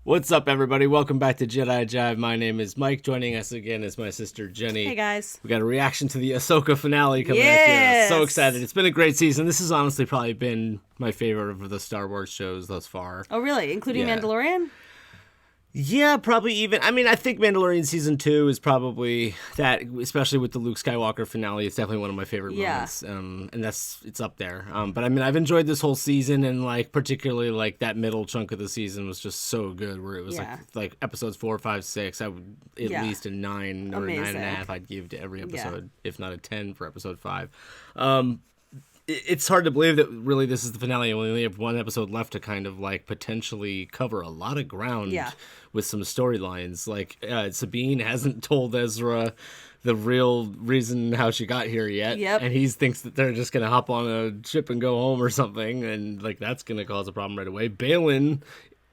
What's up, everybody? Welcome back to Jedi Jive. My name is Mike. Joining us again is my sister Jenny. Hey, guys. We got a reaction to the Ahsoka finale coming Yes. at you. So excited. It's been a great season. This has honestly probably been my favorite of the Star Wars shows thus far. Oh, really? Including Yeah. Mandalorian? Yeah, probably even. I mean, I think Mandalorian Season 2 is probably that, especially with the Luke Skywalker finale. It's definitely one of my favorite moments. And it's up there. But I mean, I've enjoyed this whole season, and like particularly like that middle chunk of the season was just so good, where it was like episodes 4, 5, 6. I would at least a 9 or a 9.5 I'd give to every episode, if not a 10 for episode 5. It's hard to believe that really this is the finale and we only have one episode left to kind of like potentially cover a lot of ground with some storylines. Like Sabine hasn't told Ezra the real reason how she got here yet. And he thinks that they're just going to hop on a ship and go home or something. And like that's going to cause a problem right away. Balin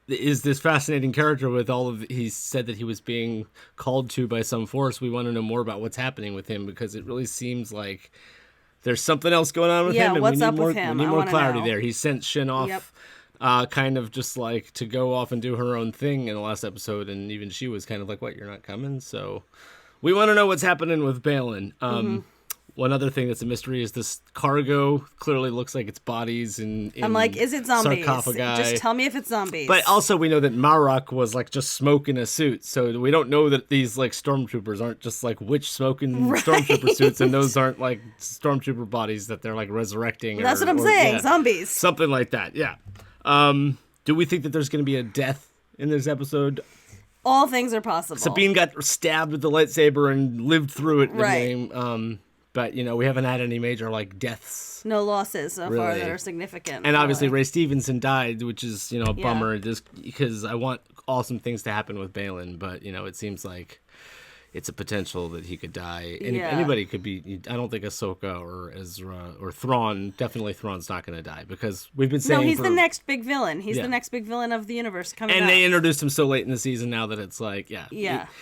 is this fascinating character with all of he said that he was being called to by some force. We want to know more about what's happening with him because it really seems like there's something else going on with him. And what's up with him? We need more clarity there. He sent Shin off kind of just like to go off and do her own thing in the last episode. And even she was kind of like, what, you're not coming? So we want to know what's happening with Balin. One other thing that's a mystery is this cargo clearly looks like it's bodies in I'm like, is it zombies? Sarcophagi. Just tell me if it's zombies. But also we know that Marok was like just smoking a suit. So we don't know that these like stormtroopers aren't just like witch smoking stormtrooper suits, and those aren't like stormtrooper bodies that they're like resurrecting. That's what I'm saying. Zombies. Something like that. Yeah. Do we think that there's going to be a death in this episode? All things are possible. Sabine got stabbed with the lightsaber and lived through it. But, you know, we haven't had any major, like, deaths. No losses so far that are significant. And obviously Ray Stevenson died, which is, you know, a bummer, just because I want awesome things to happen with Balin. But, you know, it seems like it's a potential that he could die. Anybody could be. I don't think Ahsoka or Ezra or Thrawn. Definitely Thrawn's not going to die because we've been saying. No, he's the next big villain. He's the next big villain of the universe coming. And they introduced him so late in the season now that it's like,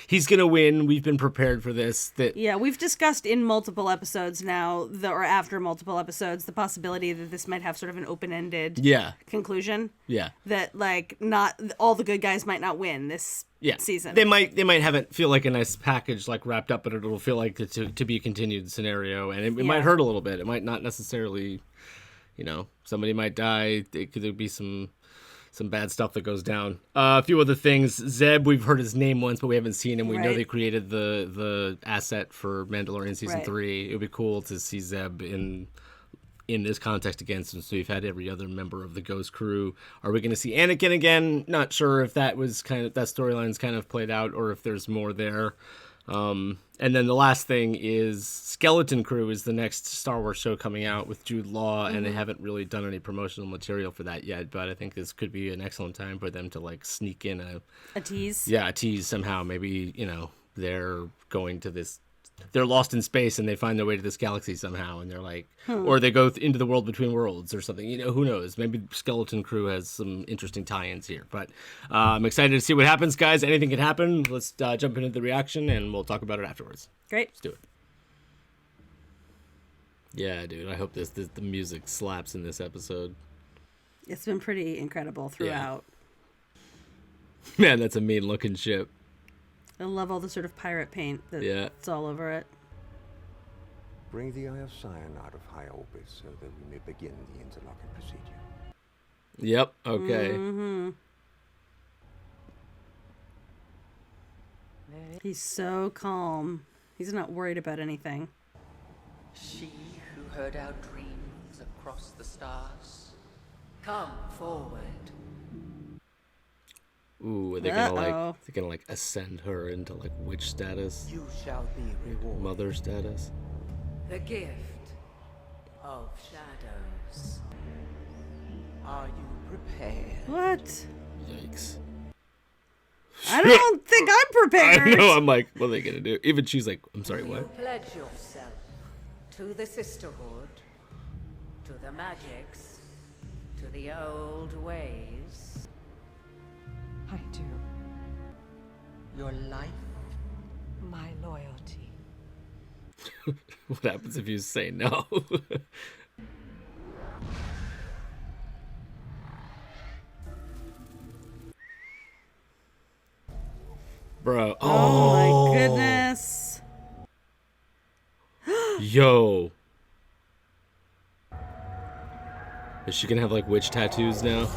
he's going to win. We've been prepared for this. We've discussed in multiple episodes now, or after multiple episodes, the possibility that this might have sort of an open-ended conclusion. Yeah, that like not all the good guys might not win this. Season. They might have it feel like a nice package, like wrapped up, but it'll feel like to be a continued scenario, and it might hurt a little bit. It might not necessarily, you know, somebody might die. It could be some bad stuff that goes down. A few other things. Zeb, we've heard his name once, but we haven't seen him. We know they created the asset for Mandalorian season 3. It would be cool to see Zeb in this context again, since we've had every other member of the Ghost crew. Are we going to see Anakin again? Not sure if that was that storyline's kind of played out or if there's more there. And then the last thing is Skeleton Crew is the next Star Wars show coming out with Jude Law, and they haven't really done any promotional material for that yet, but I think this could be an excellent time for them to like sneak in a tease. Yeah, a tease somehow. Maybe, you know, they're going to this. They're lost in space and they find their way to this galaxy somehow, and they're like, or they go into the world between worlds or something. You know, who knows? Maybe Skeleton Crew has some interesting tie-ins here. But I'm excited to see what happens, guys. Anything can happen. Let's jump into the reaction and we'll talk about it afterwards. Great. Let's do it. Yeah, dude. I hope the music slaps in this episode. It's been pretty incredible throughout. Yeah. Man, that's a mean-looking ship. I love all the sort of pirate paint that's all over it. Bring the Eye of Sion out of high orbit so that we may begin the interlocking procedure. Yep, okay. He's so calm. He's not worried about anything. She who heard our dreams across the stars, come forward. Ooh, are they gonna like ascend her into like witch status? You shall be rewarded. Mother status. The gift of shadows. Are you prepared? What? Yikes. I don't think I'm prepared. I know, I'm like, what are they gonna do? Even she's like, I'm sorry, what? You pledge yourself to the sisterhood, to the magics, to the old ways. I do. Your life, my loyalty. What happens if you say no? Bro. Oh my goodness. Yo. Is she gonna have like witch tattoos now?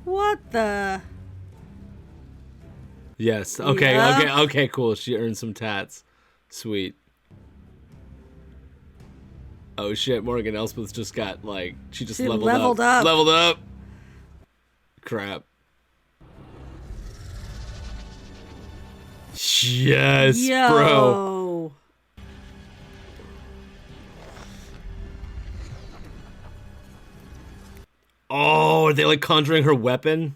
What the? Yes. Okay. Yeah. Okay. Okay. Cool. She earned some tats. Sweet. Oh shit! Morgan Elsbeth just got like she leveled up. Leveled up. Crap. Yes, bro. Oh, are they like conjuring her weapon?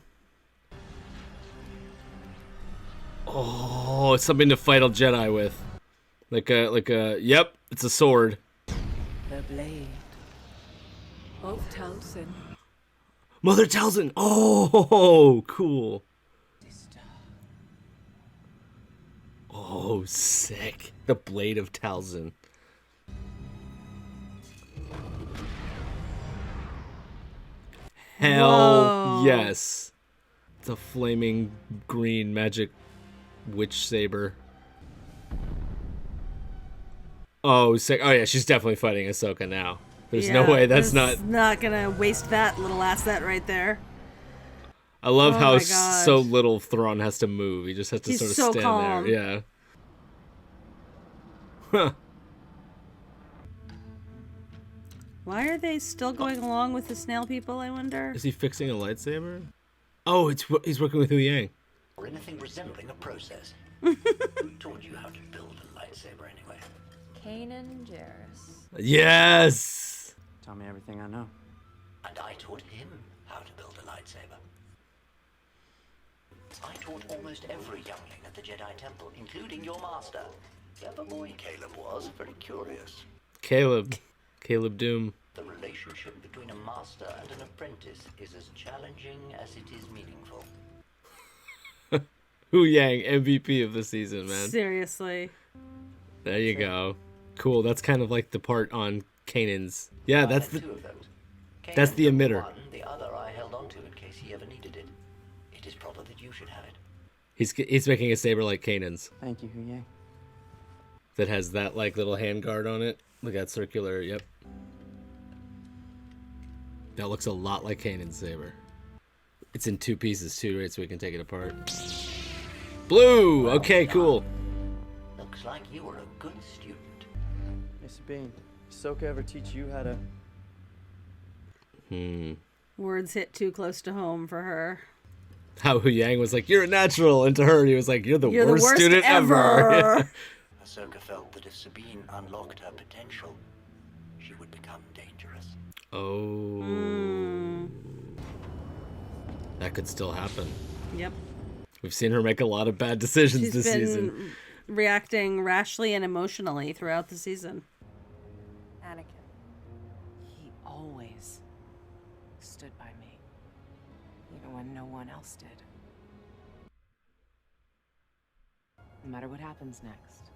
Oh, it's something to fight a Jedi with. Yep, it's a sword. The blade of Talzin. Mother Talzin! Oh, cool. Oh, sick. The blade of Talzin. Hell Whoa. Yes. It's a flaming green magic witch saber. Oh, sick. Oh, yeah, she's definitely fighting Ahsoka now. There's no way that's not gonna waste that little asset right there. I love how so little Thrawn has to move. He just has to sort of stand calm. There. Yeah. Huh. Why are they still going along with the snail people, I wonder? Is he fixing a lightsaber? Oh, he's working with Hu Yang. Or anything resembling a process. Who taught you how to build a lightsaber anyway? Kanan Jarrus. Yes! Tell me everything I know. And I taught him how to build a lightsaber. I taught almost every youngling at the Jedi Temple, including your master. Clever boy Caleb was, very curious. Caleb Doom. The relationship between a master and an apprentice is as challenging as it is meaningful. Hu Yang, MVP of the season, man. Seriously. There you go. Cool. That's kind of like the part on Kanan's. Yeah, that's the emitter. One, the other I held on to in case he ever needed it. It is proper that you should have it. He's making a saber like Kanan's. Thank you, Hu Yang. That has that like little hand guard on it. Look at that circular. Yep. That looks a lot like Kanan's saber. It's in 2 pieces too, right? So we can take it apart. Blue. Okay, cool. Looks like you were a good student. Hey Sabine, Ahsoka ever teach you how to? Words hit too close to home for her. How Hu Yang was like, "You're a natural," and to her he was like, "You're the worst student ever." Ahsoka felt that if Sabine unlocked her potential, she would become dangerous. Oh. That could still happen. Yep. We've seen her make a lot of bad decisions this season. Reacting rashly and emotionally throughout the season. Anakin. He always stood by me, even when no one else did. No matter what happens next,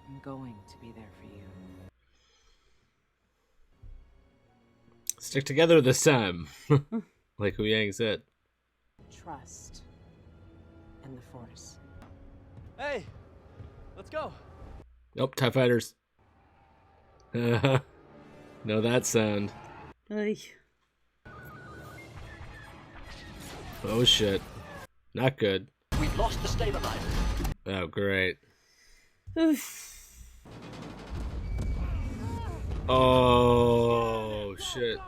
I'm going to be there for you. Stick together this time. Like Hu Yang said. Trust in the Force. Hey, let's go. Nope, TIE fighters. Know that sound. Ay. Oh shit. Not good. We've lost the stabilizer. Oh, great. Oh shit.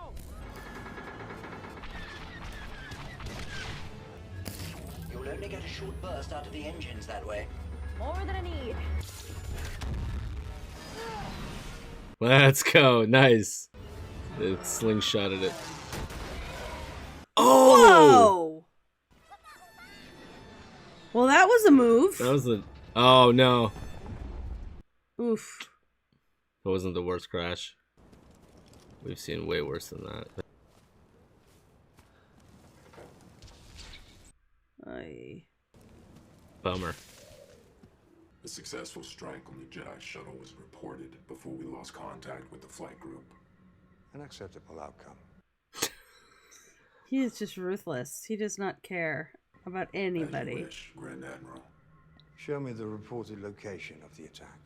You'll only get a short burst out of the engines that way. More than I need. Let's go. Nice. It slingshotted it. Oh! Whoa! Well, that was a move. That was the... Oh, no. Oof. That wasn't the worst crash. We've seen way worse than that. Aye. Bummer. A successful strike on the Jedi shuttle was reported before we lost contact with the flight group. An acceptable outcome. He is just ruthless. He does not care about anybody. As you wish, Grand Admiral. Show me the reported location of the attack.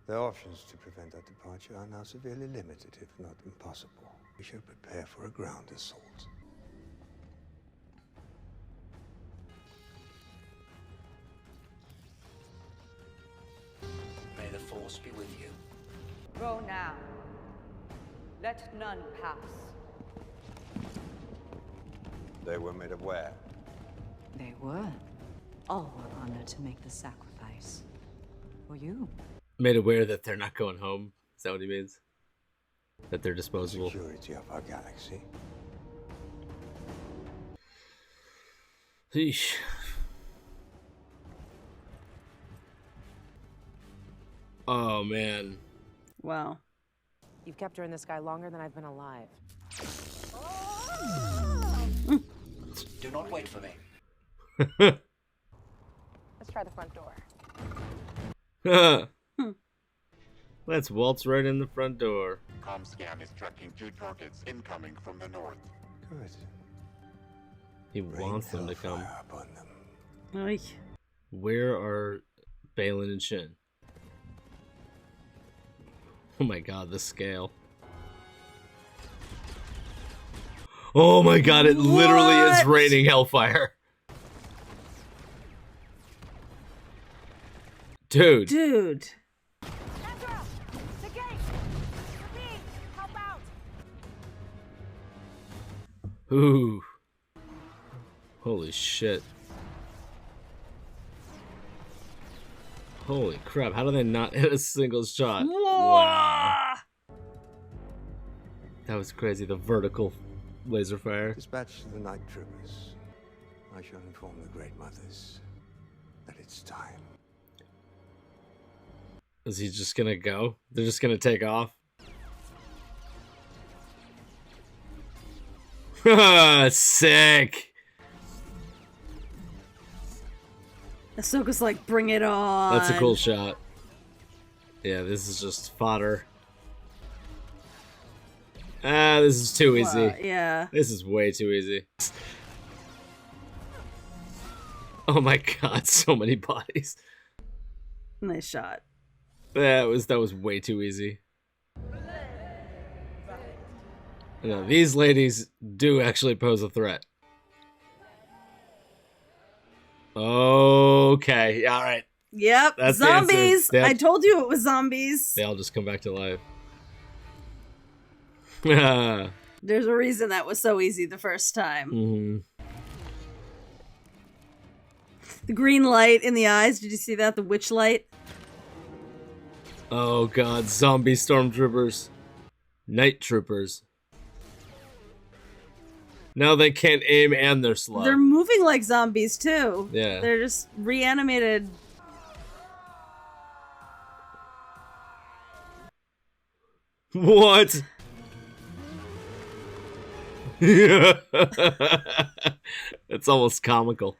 The options to prevent our departure are now severely limited, if not impossible. We should prepare for a ground assault. May the Force be with you. Go now. Let none pass. They were made aware. They were. All were honored to make the sacrifice. For you. Made aware that they're not going home. Is that what he means? That they're disposable. Security of our galaxy. Eesh. Oh, man. Wow. You've kept her in the sky longer than I've been alive. Do not wait for me. Let's try the front door. Let's waltz right in the front door. Com scan is tracking 2 targets incoming from the north. Good. He wants them to come. Upon them. Oy. Where are Balin and Shin? Oh my god, the scale. Oh my god, it literally is raining hellfire. Dude. Dude. Ooh. Holy shit. Holy crap, how do they not hit a single shot? Wow. That was crazy, the vertical laser fire. Dispatch the night troopers. I shall inform the Great Mothers that it's time. Is he just gonna go? They're just gonna take off? Sick! Ahsoka's like, bring it on. That's a cool shot. Yeah, this is just fodder. Ah, this is too easy. Yeah. This is way too easy. Oh my god, so many bodies. Nice shot. That was way too easy. No, these ladies do actually pose a threat. Okay, all right. Yep, That's zombies. The answer. I told you it was zombies. They all just come back to life. There's a reason that was so easy the first time. Mm-hmm. The green light in the eyes. Did you see that? The witch light. Oh god, zombie stormtroopers. Night troopers. Now they can't aim and they're slow. They're moving like zombies too. Yeah. They're just reanimated. What? It's almost comical.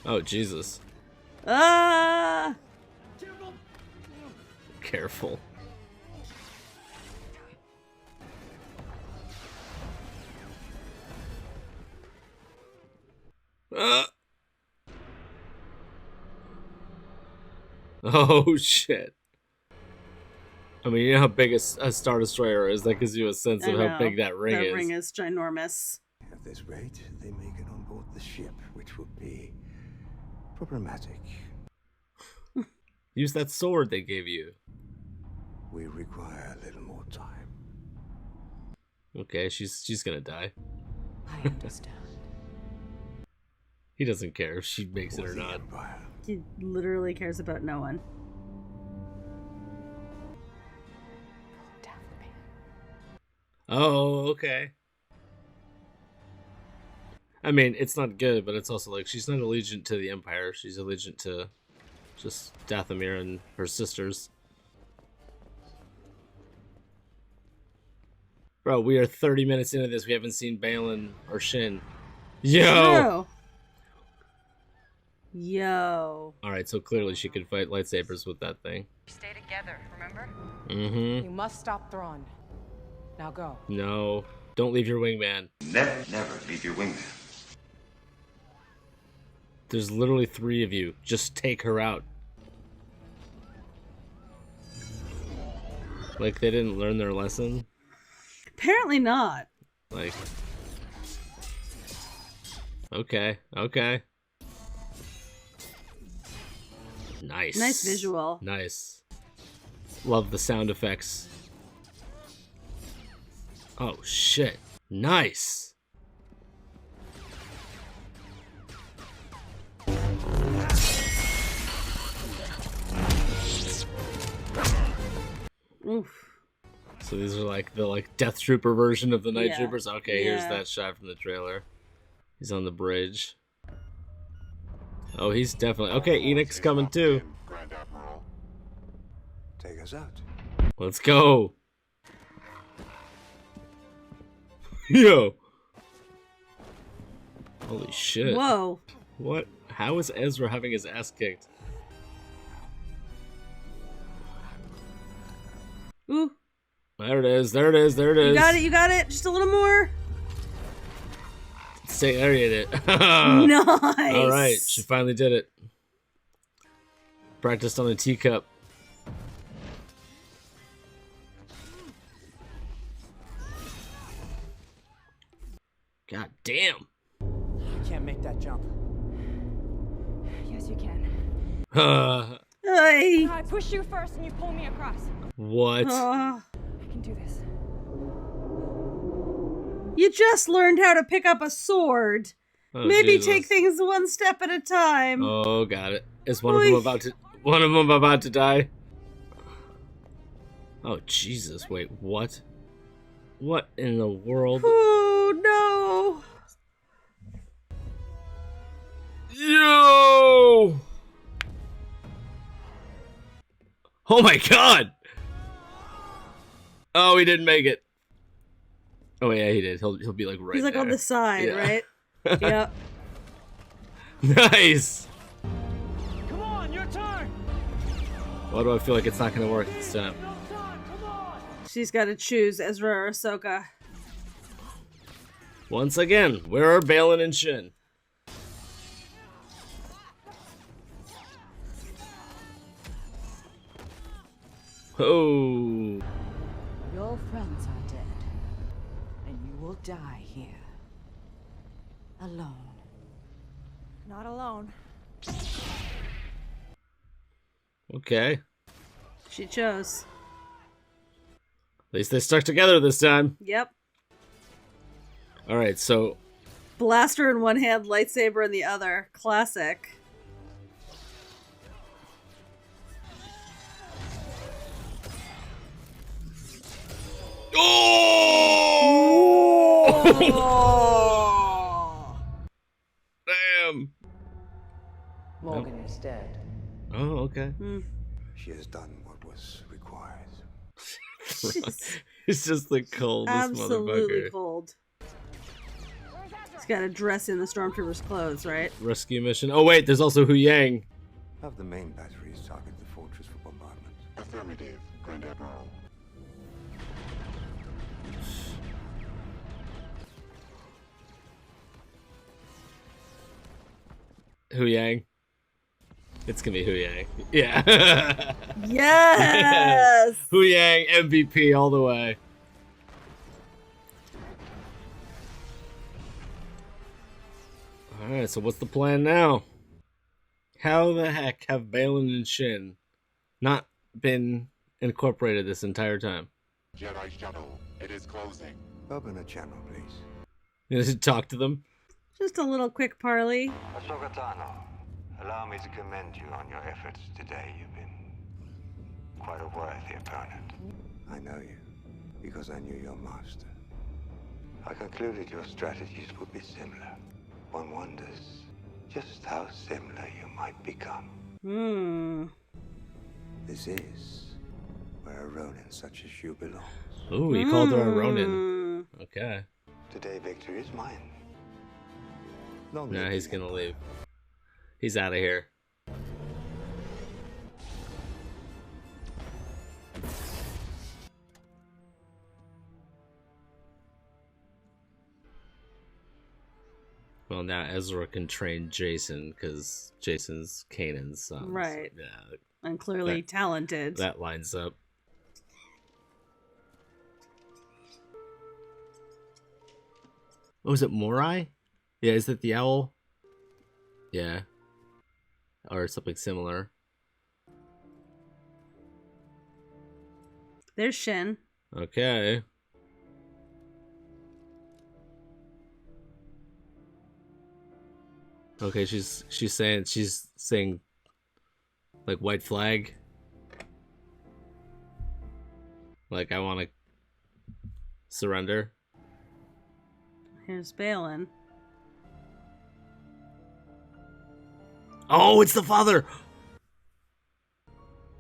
Oh, Jesus. Ah! Careful. Oh, shit. I mean, you know how big a Star Destroyer is? That gives you a sense of how big that ring is. That ring is ginormous. At this rate, they may get on board the ship, which would be problematic. Use that sword they gave you. We require a little more time. Okay, she's gonna die. I understand. He doesn't care if she makes it or not. He literally cares about no one. Oh, okay. I mean, it's not good, but it's also like she's not allegiant to the Empire. She's allegiant to just Dathomir and her sisters. Bro, we are 30 minutes into this. We haven't seen Balin or Shin. Yo! Yo. Alright, so clearly she could fight lightsabers with that thing. Stay together, remember? Mm-hmm. You must stop Thrawn. Now go. No. Don't leave your wingman. Never leave your wingman. There's literally 3 of you. Just take her out. Like, they didn't learn their lesson? Apparently not. Like... Okay, okay. Nice. Nice visual. Nice. Love the sound effects. Oh, shit. Nice. Oof. So these are like the Death Trooper version of the Night Yeah. Troopers. Okay, Yeah. here's that shot from the trailer. He's on the bridge. Oh, he's definitely... Okay, Enoch's coming too. Grand Admiral. Take us out. Let's go. Yo. Holy shit. Whoa. What? How is Ezra having his ass kicked? Ooh. There it is. There it is. There it is. You got it. You got it. Just a little more. Stay there, you did. Nice. All right, she finally did it. Practiced on a teacup. God damn. You can't make that jump. Yes, you can. Hey. I push you first and you pull me across. What? I can do this. You just learned how to pick up a sword. Oh, Maybe Jesus. take things one step at a time. Oh, got it. Is one of them about to die? Oh, Jesus. Wait, what? What in the world? Oh, no. Yo! Oh my god! Oh, he didn't make it. Oh yeah, he did. He'll be like right He's like there. on the side, Yeah. right? Yep. Nice! Come on, your turn! Why do I feel like it's not gonna work this time? She's got to choose Ezra or Ahsoka. Once again, where are Balin and Shin? Oh. Your friends are dead, and you will die here. Alone. Not alone. Okay. She chose. At least they stuck together this time. Yep. Alright, so... Blaster in one hand, lightsaber in the other. Classic. Oh! Damn. Morgan is dead. Oh, okay. She has done what was required. It's just the coldest Absolutely motherfucker. cold. He's got to dress in the stormtrooper's clothes, right? Rescue mission. Oh wait, there's also Hu Yang. Have the main batteries target the fortress for bombardment. Affirmative, Grand Admiral. Hu Yang. It's gonna be Hu Yang. Yeah. Yes! Hu Yang MVP all the way. Alright, so what's the plan now? How the heck have Balin and Shin not been incorporated this entire time? Jedi shuttle, it is closing. Open a channel, please. You know, talk to them? Just a little quick parley. Ahsoka Tano, allow me to commend you on your efforts today. You've been quite a worthy opponent. I know you, because I knew your master. I concluded your strategies would be similar. One wonders just how similar you might become. This is where a Ronin such as you belongs. Ooh, he called her a Ronin. Okay. Today, victory is mine. Long Nah, live he's the gonna Empire. leave. He's out of here. Well, now Ezra can train Jason because Jason's Kanan's son. Right. Yeah. And clearly talented. That lines up. Oh, is it Morai? Yeah, is it the owl? Yeah. Or something similar. There's Shin. Okay. Okay, she's saying like white flag. Like I want to surrender. Here's Balin. Oh, it's the father.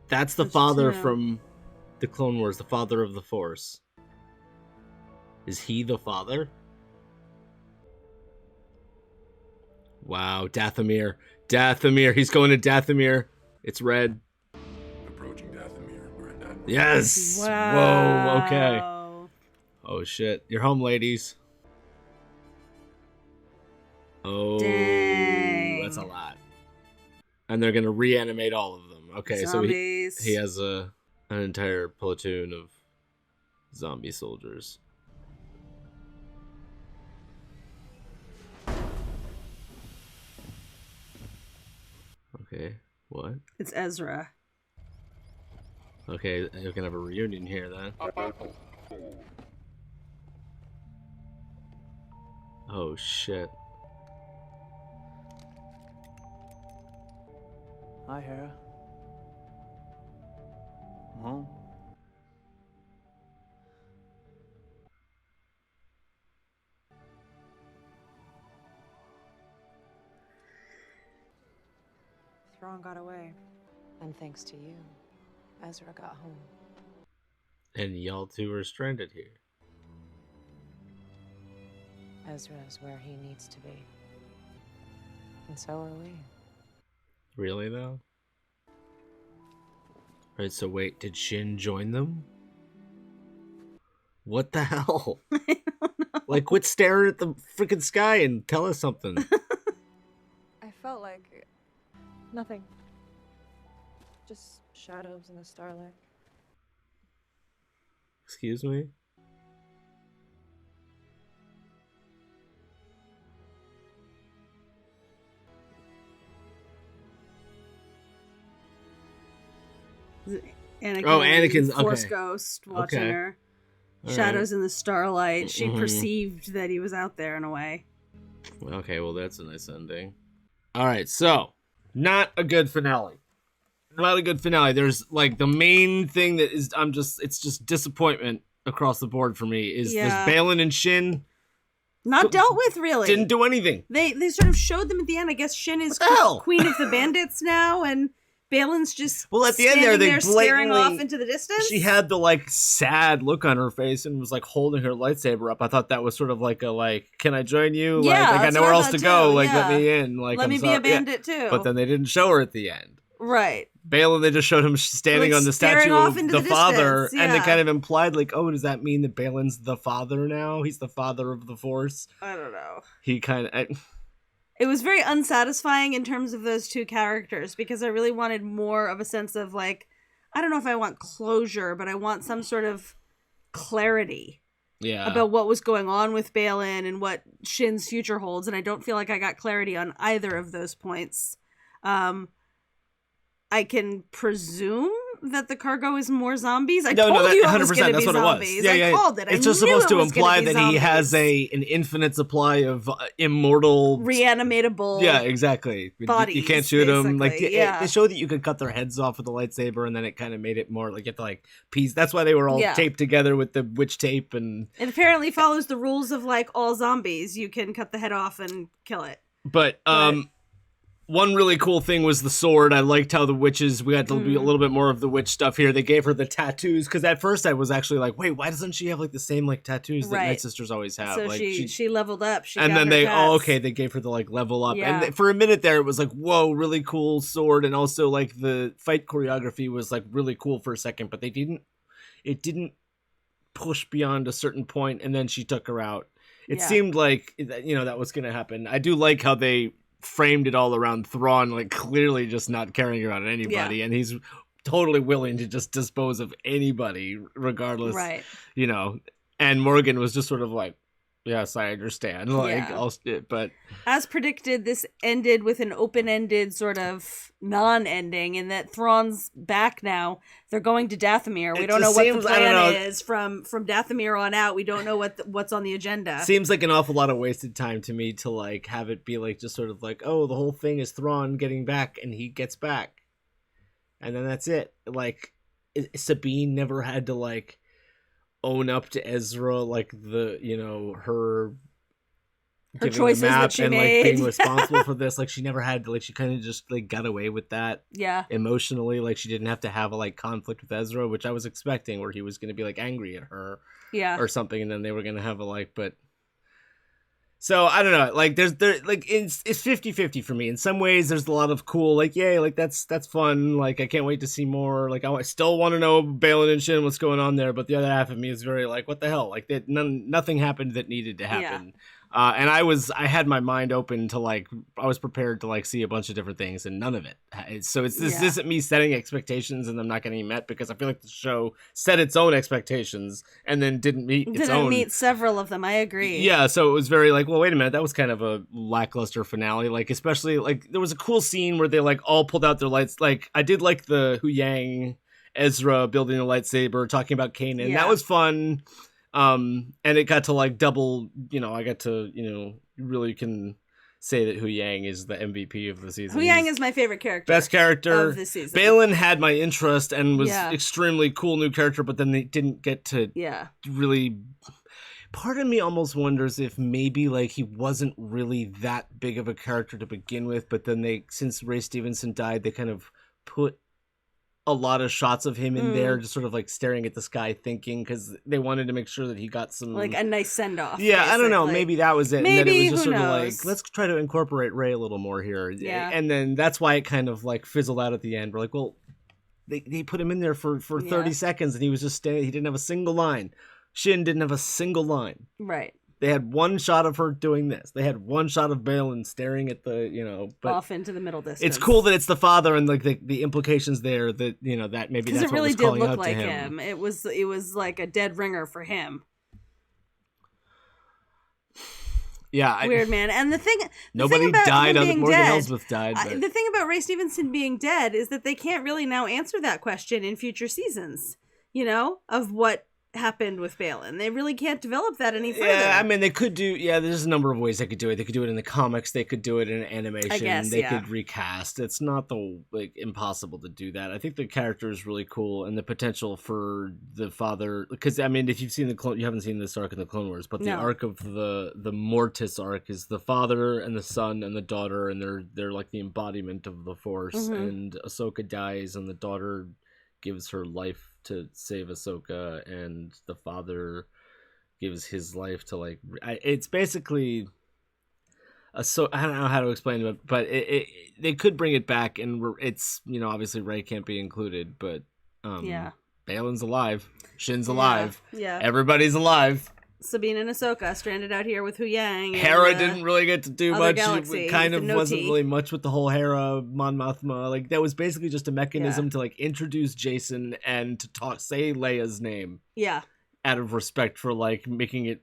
That's the father true. from the Clone Wars, the father of the Force. Is he the father? Wow, Dathomir. Dathomir. He's going to Dathomir. It's red. Approaching Dathomir. We're in Dathomir. Yes. Wow. Whoa. Okay. Oh shit. You're home, ladies. Oh, dang. That's a lot. And they're gonna reanimate all of them. Okay, Zombies. so he has an entire platoon of zombie soldiers. Okay, what? It's Ezra. Okay, you're gonna have a reunion here then. Oh shit. Hi, Hera. I'm home. Thrawn got away. And thanks to you, Ezra got home. And y'all two are stranded here. Ezra's where he needs to be. And so are we. Really though? Alright, so wait, did Shin join them? What the hell? I don't know. Like, quit staring at the freaking sky and tell us something. I felt like nothing. Just shadows in the starlight. Excuse me? Anakin, Oh, Anakin's Force okay. ghost watching Okay. her. All Shadows in the starlight. She Mhm. perceived that he was out there in a way. Okay, well that's a nice ending. Alright, so not a good finale. Not a good finale. There's like the main thing that is it's just disappointment across the board for me is this Balin and Shin Not dealt with really. didn't do anything. They sort of showed them at the end. I guess Shin is queen of the bandits now, and Balin's just Well, at the end there, they staring blatantly off into the distance. She had the like sad look on her face and was like holding her lightsaber up. I thought that was sort of like can I join you? Yeah, like I got that's nowhere what I else to thought go. too, Like yeah. let me in. Like Let me be a bandit too. But then they didn't show her at the end. Right. Balin, they just showed him standing Like, on the staring statue off of into the the father, distance, and they yeah. kind of implied like, oh, does that mean that Balin's the father now? He's the father of the Force. I don't know. He kind of. It was very unsatisfying in terms of those two characters because I really wanted more of a sense of like, I don't know if I want closure, but I want some sort of clarity about what was going on with Balin and what Shin's future holds, and I don't feel like I got clarity on either of those points. I can presume that the cargo is more zombies. I told you it was going to be zombies. I called it. It's I just knew supposed it to was imply gonna be that he zombies. has an infinite supply of immortal, reanimatable. Yeah, exactly. Bodies, you can't shoot them. Like yeah. they showed that you could cut their heads off with a lightsaber, and then it kind of made it more like you have to like piece. That's why they were all taped together with the witch tape, and it apparently follows the rules of like all zombies. You can cut the head off and kill it. But one really cool thing was the sword. I liked how the witches, we got to be a little bit more of the witch stuff here. They gave her the tattoos, because at first I was actually like, wait, why doesn't she have like the same like tattoos that Night Sisters always have? So like, she leveled up. And then they gave her the like level up. Yeah. And for a minute there, it was like, whoa, really cool sword. And also like the fight choreography was like really cool for a second, but it didn't push beyond a certain point, and then she took her out. It seemed like, that was going to happen. I do like how they framed it all around Thrawn, like clearly just not caring about anybody, and he's totally willing to just dispose of anybody regardless. Right. And Morgan was just sort of like, yes, I understand. But as predicted, this ended with an open-ended sort of non-ending, in that Thrawn's back now. They're going to Dathomir. We don't know what the plan is from Dathomir on out. We don't know what's on the agenda. Seems like an awful lot of wasted time to me to like have it be like just sort of like, oh, the whole thing is Thrawn getting back, and he gets back, and then that's it. Like Sabine never had to like own up to Ezra, like her choices the map that she and made. Like being responsible for this. Like she never had to, like she kind of just like got away with that. Yeah. Emotionally, like she didn't have to have a like conflict with Ezra, which I was expecting, where he was going to be like angry at her, or something, and then they were going to have a like, but. So I don't know, like there's like it's 50-50 for me. In some ways there's a lot of cool, like, yay, like that's fun, like I can't wait to see more, like I still want to know Balin and Shin, what's going on there, but the other half of me is very like, what the hell, like that nothing happened that needed to happen. And I had my mind open to like, I was prepared to like see a bunch of different things, and none of it. So this isn't me setting expectations and them not getting met, because I feel like the show set its own expectations and then didn't meet its own. Didn't meet several of them. I agree. Yeah, so it was very like, well, wait a minute, that was kind of a lackluster finale. Like especially like there was a cool scene where they like all pulled out their lights. Like I did like the Hu Yang Ezra building a lightsaber, talking about Kanan. That was fun. And it got to like double, I got to, really can say that Hu Yang is the MVP of the season. Hu Yang is my favorite character. Best character of the season. Balin had my interest and was extremely cool new character, but then they didn't get to really. Part of me almost wonders if maybe like he wasn't really that big of a character to begin with, but then since Ray Stevenson died, they kind of put a lot of shots of him in there, just sort of like staring at the sky thinking, because they wanted to make sure that he got some like a nice send-off. Yeah, basically. I don't know, maybe that was it. Maybe, and then it was just who sort knows? of like, let's try to incorporate Ray a little more here. Yeah. And then that's why it kind of like fizzled out at the end. We're like, well, they put him in there for 30 seconds and he was just standing, he didn't have a single line. Shin didn't have a single line. Right. They had one shot of her doing this. They had one shot of Balin staring at the, but off into the middle distance. It's cool that it's the father and like the implications there that, that maybe that's it really what was calling did look out like to him. It was like a dead ringer for him. Yeah. Weird, man. And nobody died. Morgan Elsbeth died. But... the thing about Ray Stevenson being dead is that they can't really now answer that question in future seasons, of what happened with Balin. They really can't develop that any further. Yeah, I mean, they could do, there's a number of ways they could do it. They could do it in the comics, they could do it in animation, I guess, they could recast. It's not impossible to do that. I think the character is really cool, and the potential for the father, because I mean, if you've seen you haven't seen this arc in the Clone Wars, but the arc of the Mortis arc is the father and the son and the daughter, and they're like the embodiment of the Force, and Ahsoka dies, and the daughter gives her life to save Ahsoka, and the father gives his life to it's basically I don't know how to explain it, but they could bring it back, and it's obviously Rey can't be included, but Balin's alive, Shin's alive, everybody's alive. Sabine and Ahsoka stranded out here with Hu Yang. Hera didn't really get to do much. Galaxy, kind of wasn't really much with the whole Hera, Mon Mothma. Like that was basically just a mechanism to like introduce Jason and to say Leia's name. Yeah. Out of respect for like making it,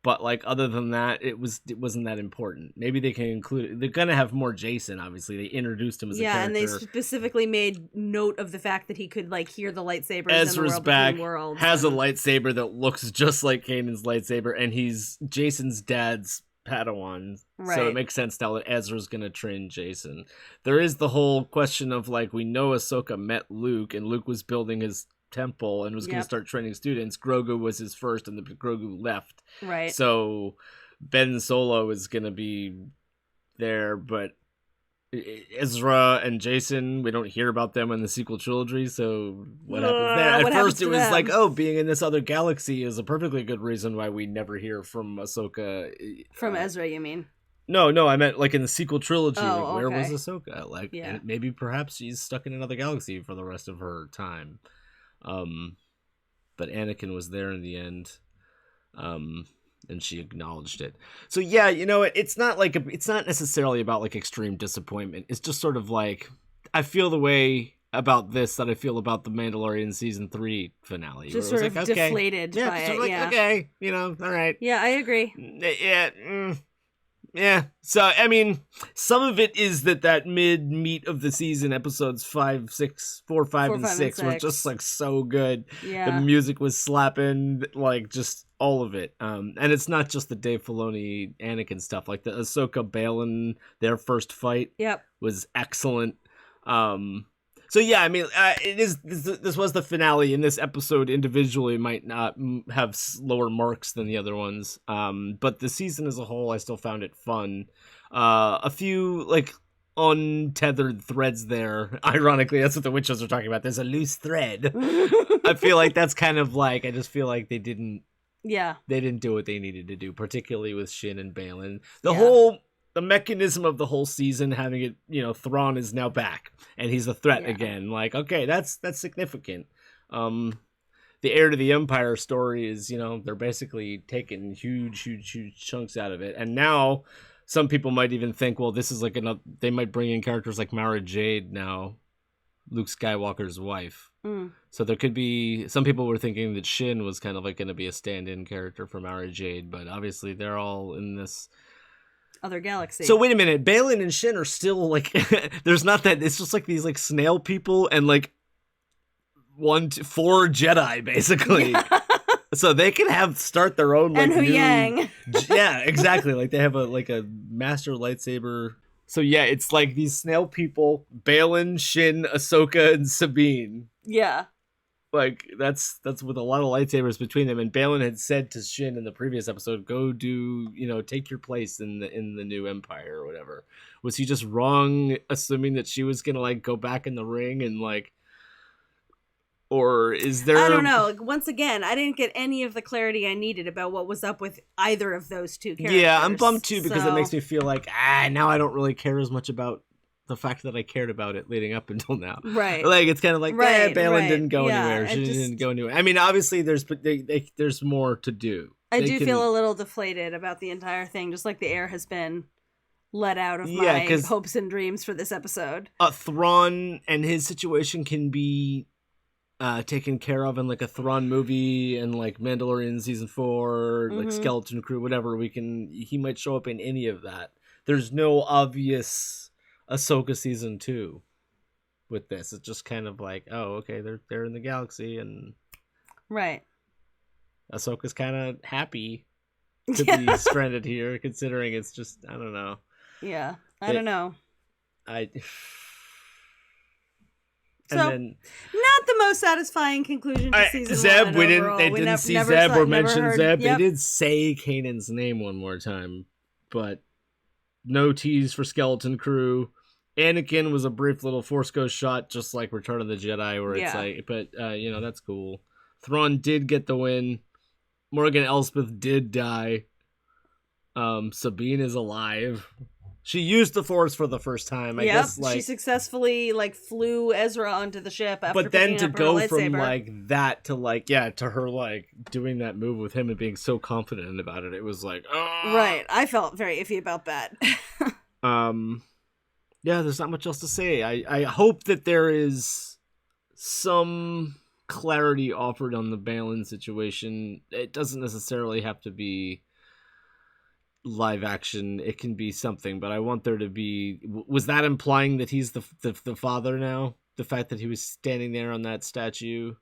But like other than that, it wasn't that important. Maybe they can include it. They're gonna have more Jason. Obviously, they introduced him as a character. Yeah, and they specifically made note of the fact that he could like hear the lightsabers. Ezra's in the world back. Worlds, has a lightsaber that looks just like Kanan's lightsaber, and he's Jason's dad's Padawan. Right. So it makes sense now that Ezra's gonna train Jason. There is the whole question of like, we know Ahsoka met Luke, and Luke was building his temple and was going to start training students. Grogu was his first, and the Grogu left. Right. So Ben Solo is going to be there, but Ezra and Jason, we don't hear about them in the sequel trilogy, so what happens there? At first it was them? Like, oh, being in this other galaxy is a perfectly good reason why we never hear from Ahsoka. From Ezra, you mean? No, I meant like in the sequel trilogy. Oh, where okay. was Ahsoka? Like, and maybe perhaps she's stuck in another galaxy for the rest of her time. But Anakin was there in the end. and she acknowledged it. So yeah, you know, it's not necessarily about like extreme disappointment. It's just sort of like, I feel the way about this that I feel about the Mandalorian season 3 finale. Just sort of deflated by it. Okay, you know, all right. Yeah, I agree. Yeah. So, I mean, some of it is that mid-meat of the season, episodes 4, 5, and 6 were just, like, so good. Yeah. The music was slapping, like, just all of it. And it's not just the Dave Filoni Anakin stuff. Like, the Ahsoka Balin, their first fight was excellent. So yeah, I mean, it is. This was the finale, and this episode individually might not have lower marks than the other ones. But the season as a whole, I still found it fun. A few like untethered threads there. Ironically, that's what the witches are talking about. There's a loose thread. I feel like that's kind of like, I just feel like they didn't do what they needed to do, particularly with Shin and Balin. The mechanism of the whole season, having it, you know, Thrawn is now back and he's a threat again. Like, okay, that's significant. The Heir to the Empire story is, you know, they're basically taking huge chunks out of it. And now some people might even think, well, this is like they might bring in characters like Mara Jade now, Luke Skywalker's wife. So there could be, some people were thinking that Shin was kind of like going to be a stand-in character for Mara Jade, but obviously they're all in this other galaxy. So wait a minute, Balin and Shin are still like, there's not that, it's just like these like snail people and like 4 Jedi basically. Yeah. So they can start their own like and Yang. Yeah, exactly. Like they have a master lightsaber. So yeah, it's like these snail people, Balin, Shin, Ahsoka, and Sabine. Yeah. Like that's with a lot of lightsabers between them, and Balin had said to Shin in the previous episode, "Go do, you know, take your place in the new Empire or whatever." Was he just wrong, assuming that she was gonna like go back in the ring and like, or is there? I don't know. Once again, I didn't get any of the clarity I needed about what was up with either of those two characters. Yeah, I'm bummed too because it makes me feel like now I don't really care as much about the fact that I cared about it leading up until now. Right. Like, it's kind of like, Balin didn't go anywhere. She didn't go anywhere. I mean, obviously, there's more to do. I do feel a little deflated about the entire thing, just like the air has been let out of my hopes and dreams for this episode. Thrawn and his situation can be taken care of in, like, a Thrawn movie and, like, Mandalorian Season 4, like, Skeleton Crew, whatever. He might show up in any of that. There's no obvious Ahsoka season 2 with this. It's just kind of like, oh, okay, they're in the galaxy and Ahsoka's kind of happy to be stranded here, considering it's just, I don't know. Yeah, I don't know. So, not the most satisfying conclusion to season Zeb, 1 overall. They didn't see Zeb or mention Zeb. Yep. They did say Kanan's name one more time, but no tease for Skeleton Crew. Anakin was a brief little Force Ghost shot, just like Return of the Jedi, where it's like, but, you know, that's cool. Thrawn did get the win. Morgan Elsbeth did die. Sabine is alive. She used the Force for the first time. I guess, like, she successfully like flew Ezra onto the ship after but then to go from lightsaber. Like that to like to her like doing that move with him and being so confident about it, it was like, oh. Right. I felt very iffy about that. Yeah, there's not much else to say. I hope that there is some clarity offered on the Balin situation. It doesn't necessarily have to be live action. It can be something, but I want there to be. Was that implying that he's the father now? The fact that he was standing there on that statue,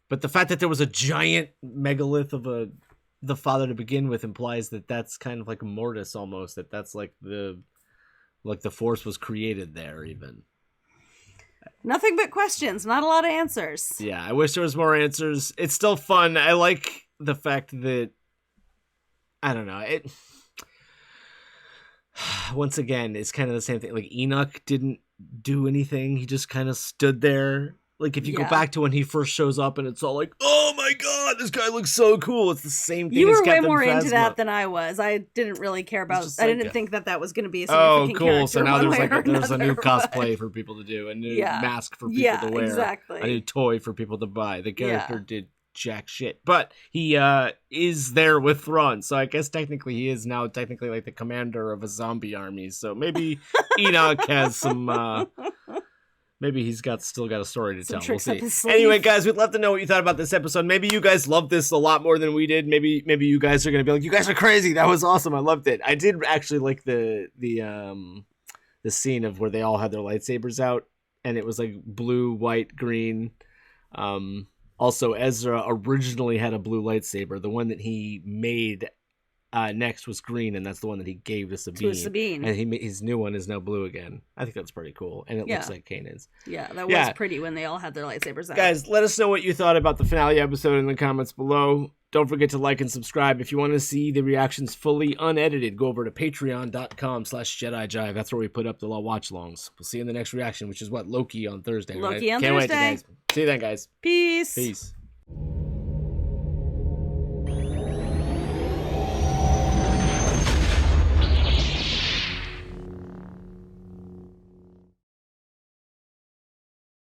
but the fact that there was a giant megalith of the father to begin with implies that that's kind of like a mortis almost. That's like the Force was created there even. Nothing but questions, not a lot of answers. Yeah, I wish there was more answers. It's still fun. I like the fact that, I don't know, it once again, it's kind of the same thing. Like, Enoch didn't do anything. He just kind of stood there. Like, if you go back to when he first shows up and it's all like, oh my god, this guy looks so cool. It's the same thing. You as were Captain way more Phasma. into that than I was. I didn't really care about, I didn't think that was going to be a significant significant character. Oh, cool. So now there's a new but... cosplay for people to do, a new mask for people to wear, exactly. a new toy for people to buy. The character did jack shit. But he is there with Thrawn, so I guess technically he is now technically like the commander of a zombie army. So maybe Enoch has some... maybe he's still got a story to tell. We'll see. Anyway, guys, we'd love to know what you thought about this episode. Maybe you guys loved this a lot more than we did. Maybe you guys are going to be like, you guys are crazy. That was awesome. I loved it. I did actually like the scene of where they all had their lightsabers out, and it was like blue, white, green. Also, Ezra originally had a blue lightsaber. The one that he made next was green, and that's the one that he gave to Sabine. And his new one is now blue again. I think that's pretty cool, and it looks like Kanan's. Yeah, that was pretty when they all had their lightsabers out. Guys, let us know what you thought about the finale episode in the comments below. Don't forget to like and subscribe. If you want to see the reactions fully unedited, go over to patreon.com/JediJive. That's where we put up the watch-alongs. We'll see you in the next reaction, which is Loki on Thursday. Loki right? on Can't Thursday. Wait, guys. See you then, guys. Peace. Peace.